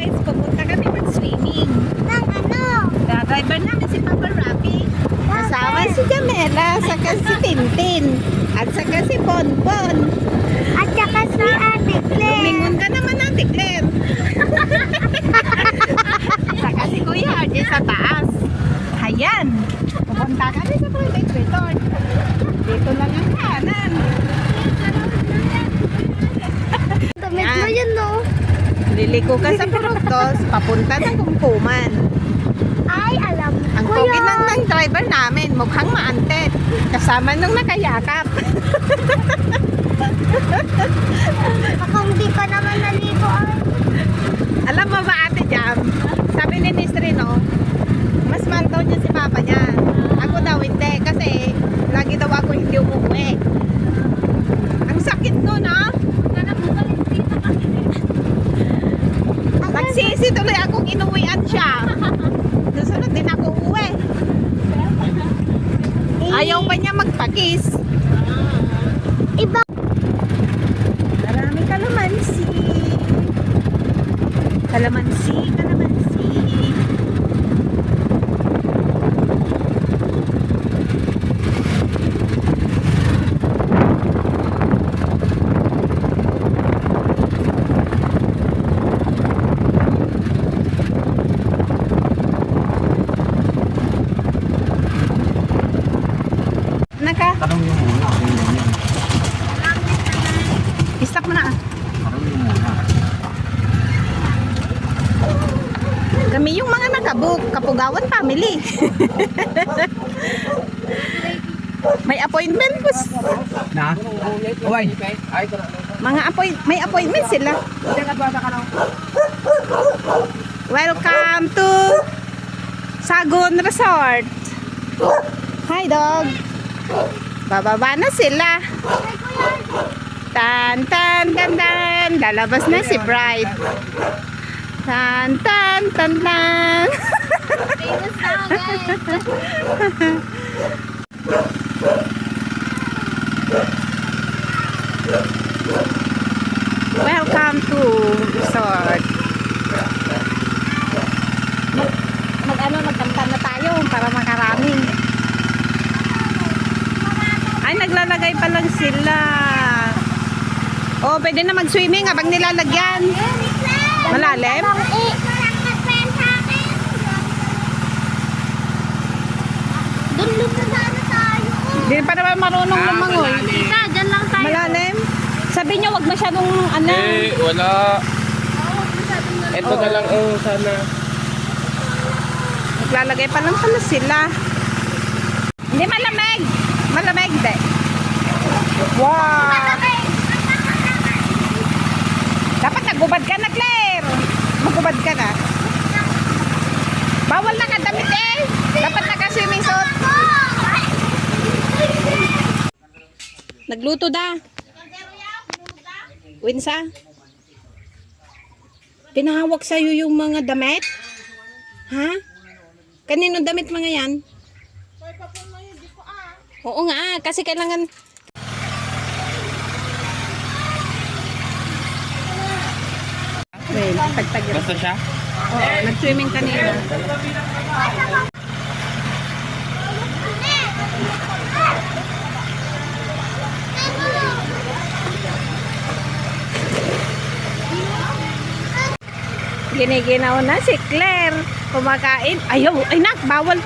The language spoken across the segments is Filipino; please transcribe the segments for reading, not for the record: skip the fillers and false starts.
guys, pupunta kami mag-swimming. Ng ano? Driver namin si Papa Rapi. Kasama si Jamela, saka si Tintin, at saka si Bonbon. At saka si Ate Claire. Lumingon ka naman, Ate Claire. Saka si Kuya RJ sa taas. Ayan, pupunta kami sa private resort. Dito lang ang kanan. Damit mo yun, no? Liliko ka sa Puroktos, papunta ng Kumkuman. Ay, alam Ang ko pogi yun. lang ng driver namin, mukhang maantet. Kasama nung nakayakap. Baka hindi ka naman naligo. Ay. Alam mo ba, Ate Jam, sabi ni Miss Rino, mas mahal daw niya si Papa niya. Ako daw hindi, kasi lagi daw ako hindi umuwi. Ang sakit nun, ha? Nagsisi tuloy akong inuwian siya. Susunod din ako uwi. Ayaw pa niya magpakis. Iba. Marami kalamansi. Kalamansi, kalamansi. Naka, Tanong nyo muna. stop mo na. Tanong nyo muna. Kami yung mga nakabook, Kapugawan family. May appointment po. Na? Uway. May appointment sila. Welcome to Sagon Resort. Hi dog. Bababa na sila. Tan tan tan tan. Lalabas na si Bright. Tan tan tan tan. Famous na, guys. Welcome to resort. Magkanta na tayo para makarami. Ay, naglalagay pa lang sila. Oh, pwede na mag-swimming habang nilalagyan. Malalim? Dun na sana tayo. Hindi pa naman marunong lumangoy. Tita, dyan lang tayo. Malalim? Sabi niya wag masyadong ano. Wala. Ito na lang sana. Naglalagay pa lang pala sila. Hindi malamig. Malamig de. Wow. Dapat nagubad ka na, Claire. Magubad ka na. Bawal na kadamit eh. Dapat naka-swimming suit. Nagluto da. Winsa. Pinahawak sa'yo yung mga damit? Ha? Kanino damit mga yan? Oo nga, kasi kailangan... Wait, tagtagin. Basta siya? Oo, nag-swimming kanina. Giniginaw na si Claire. Kumakain. Ayaw, ay nak, bawal.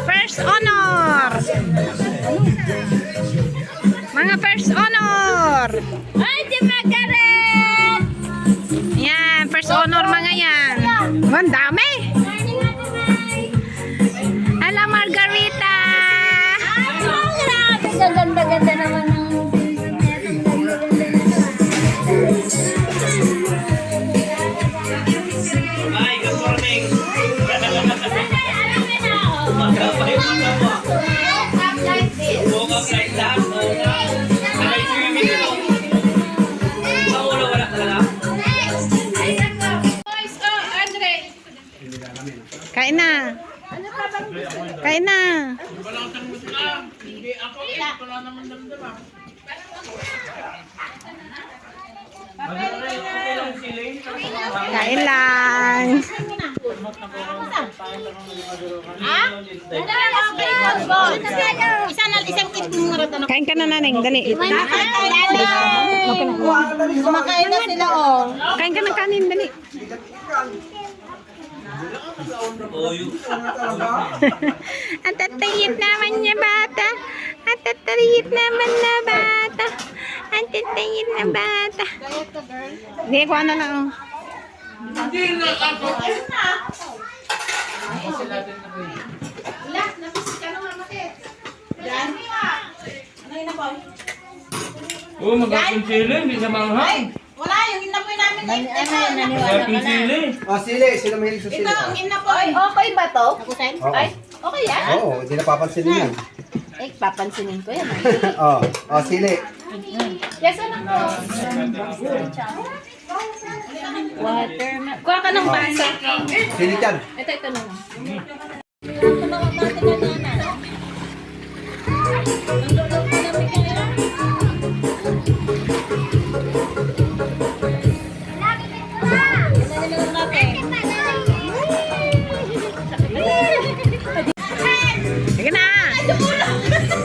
First honor. Mga first honor. Ay, si Margaret! Yan, first honor mga yan. Ang dami. Ala Margarita. Grabe, gaganda-ganda naman ng Kain lang. Kain ka na, naneng. Dali. Kumakain na sila, oh. Kain ka ng kanin. Dali. Ang tatayit naman niya bata. Ang tatayit naman na bata. Ang tatayit na bata. Hindi, kuha na lang. Oh. Oh, mag-aking sili, hindi siya manghang. Wala, yung inapoy namin na ito. Mag-aking sili. Oh, sili. Sino mahilig sa sili? Ito, ang inapoy. Okay ba to? Oo. Ay, okay yan. Oo, hindi na papansinin yan. Eh, papansinin ko yan. Oh, oh, sili. Yes, ano po? Watermelon. Kuha ka ng basa. Sili yan. Ito na lang. Sige na.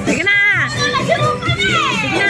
Sige na. Sige na.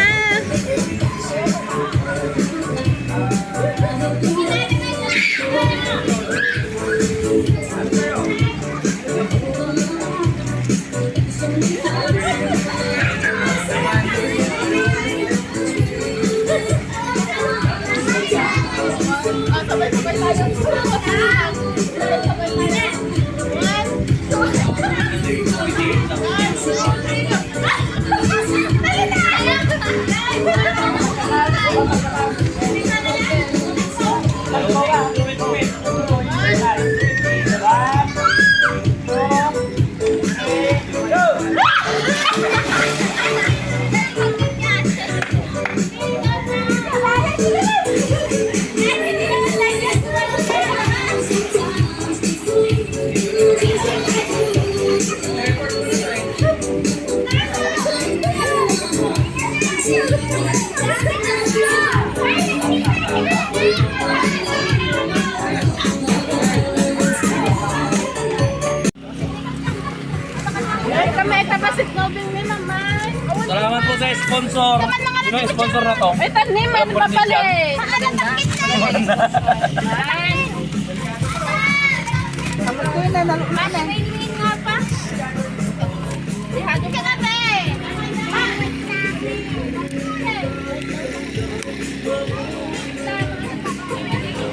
Salamat po sa sponsor. Sino ang sponsor na to? Ito, Niman, papalit.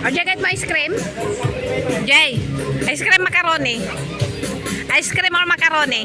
O, Jay, kahit mo ice cream? Jay, ice cream macaroni. Ice cream or macaroni?